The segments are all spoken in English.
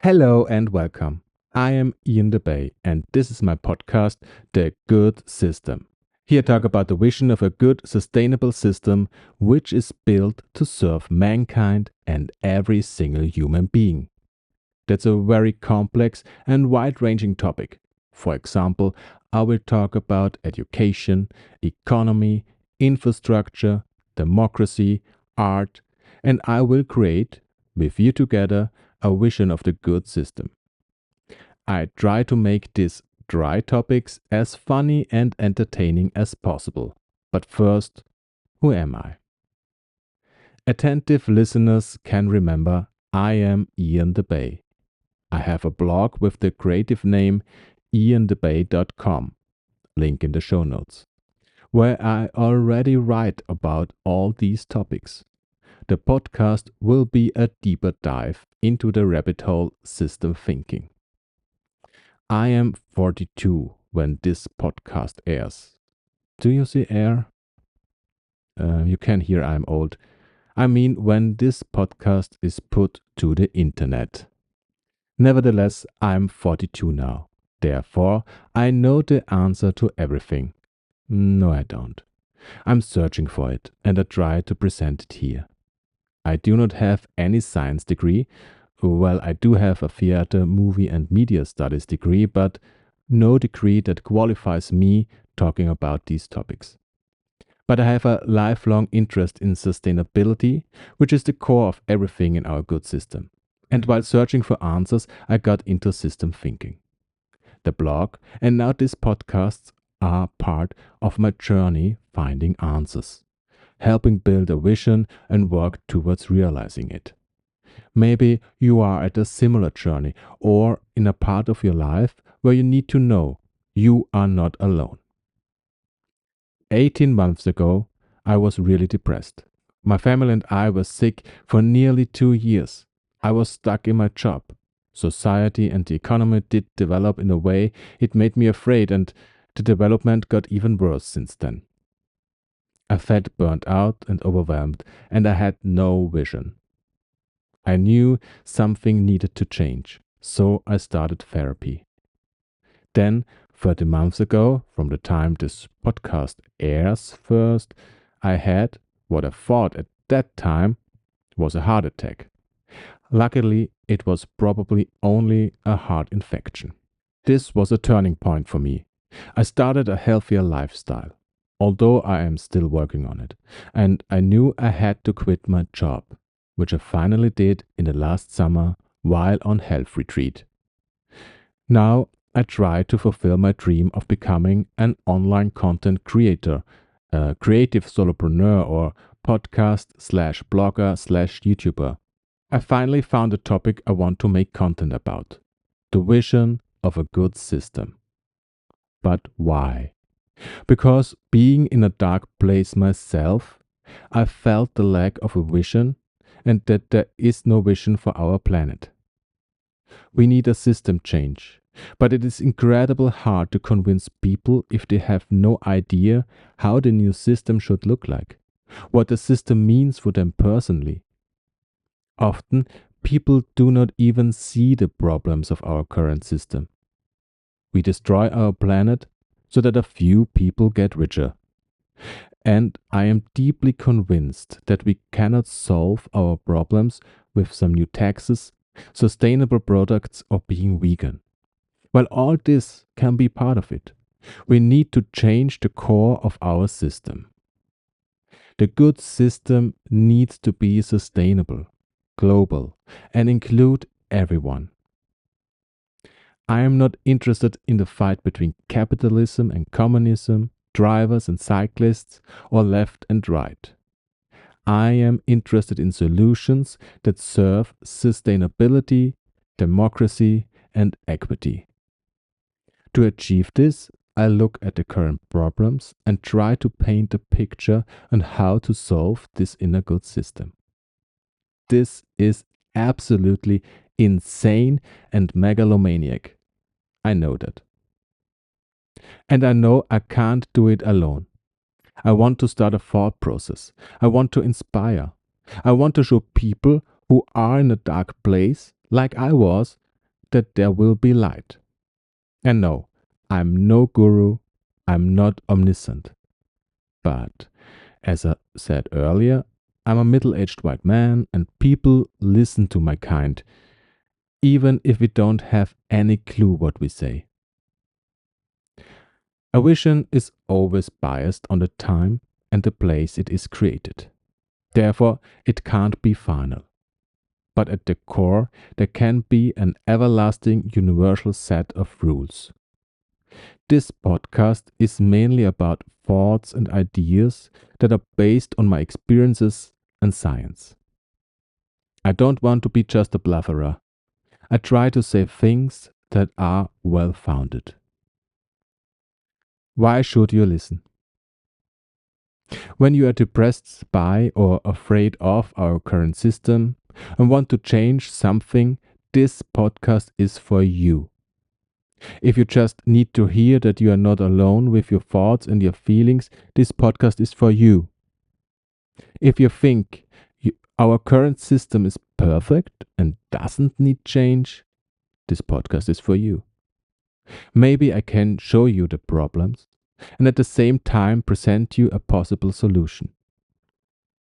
Hello and welcome. I am DeBay and this is my podcast, The Good System. Here I talk about the vision of a good, sustainable system which is built to serve mankind and every single human being. That's a very complex and wide ranging topic. For example, I will talk about education, economy, infrastructure, democracy, art, and I will create, with you together, a vision of the good system. I try to make these dry topics as funny and entertaining as possible. But first, who am I? Attentive listeners can remember I am Ian DeBay. I have a blog with the creative name iandebay.com, link in the show notes, where I already write about all these topics. The podcast will be a deeper dive into the rabbit hole system thinking. I am 42 when this podcast airs. Do you see air? You can hear I'm old. I mean, when this podcast is put to the internet. Nevertheless, I'm 42 now. Therefore, I know the answer to everything. No, I don't. I'm searching for it and I try to present it here. I do not have any science degree. Well, I do have a theater, movie, and media studies degree, but no degree that qualifies me talking about these topics. But I have a lifelong interest in sustainability, which is the core of everything in our good system. And while searching for answers, I got into system thinking. The blog and now this podcast are part of my journey finding answers, helping build a vision and work towards realizing it. Maybe you are at a similar journey or in a part of your life where you need to know you are not alone. 18 months ago, I was really depressed. My family and I were sick for nearly 2 years. I was stuck in my job. Society and the economy did develop in a way it made me afraid, and the development got even worse since then. I felt burnt out and overwhelmed, and I had no vision. I knew something needed to change, so I started therapy. Then, 30 months ago, from the time this podcast airs first, I had what I thought at that time was a heart attack. Luckily, it was probably only a heart infection. This was a turning point for me. I started a healthier lifestyle, although I am still working on it, and I knew I had to quit my job, which I finally did in the last summer while on health retreat. Now I try to fulfill my dream of becoming an online content creator, a creative solopreneur or podcast/blogger/YouTuber. I finally found a topic I want to make content about. The vision of a good system. But why? Because being in a dark place myself, I felt the lack of a vision and that there is no vision for our planet. We need a system change, but it is incredibly hard to convince people if they have no idea how the new system should look like, what the system means for them personally. Often, people do not even see the problems of our current system. We destroy our planet so that a few people get richer. And I am deeply convinced that we cannot solve our problems with some new taxes, sustainable products, or being vegan. While all this can be part of it, we need to change the core of our system. The good system needs to be sustainable, global, and include everyone. I am not interested in the fight between capitalism and communism, drivers and cyclists, or left and right. I am interested in solutions that serve sustainability, democracy, and equity. To achieve this, I look at the current problems and try to paint a picture on how to solve this in a good system. This is absolutely insane and megalomaniac. I know that. And I know I can't do it alone. I want to start a thought process. I want to inspire. I want to show people who are in a dark place, like I was, that there will be light. And no, I'm no guru, I'm not omniscient. But as I said earlier, I'm a middle-aged white man and people listen to my kind, even if we don't have any clue what we say. A vision is always biased on the time and the place it is created. Therefore, it can't be final. But at the core, there can be an everlasting universal set of rules. This podcast is mainly about thoughts and ideas that are based on my experiences and science. I don't want to be just a blufferer. I try to say things that are well founded. Why should you listen? When you are depressed by or afraid of our current system and want to change something, this podcast is for you. If you just need to hear that you are not alone with your thoughts and your feelings, this podcast is for you. If you think our current system is perfect and doesn't need change, this podcast is for you. Maybe I can show you the problems and at the same time present you a possible solution.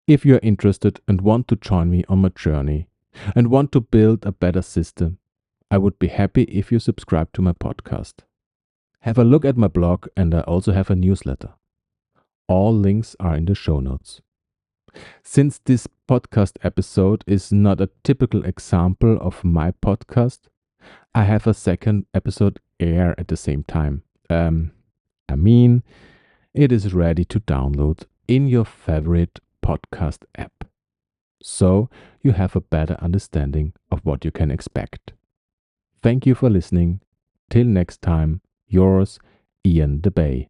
If you are interested and want to join me on my journey and want to build a better system, I would be happy if you subscribe to my podcast. Have a look at my blog, and I also have a newsletter. All links are in the show notes. Since this podcast episode is not a typical example of my podcast, I have a second episode air at the same time. It is ready to download in your favorite podcast app. So you have a better understanding of what you can expect. Thank you for listening. Till next time, yours, Ian DeBay.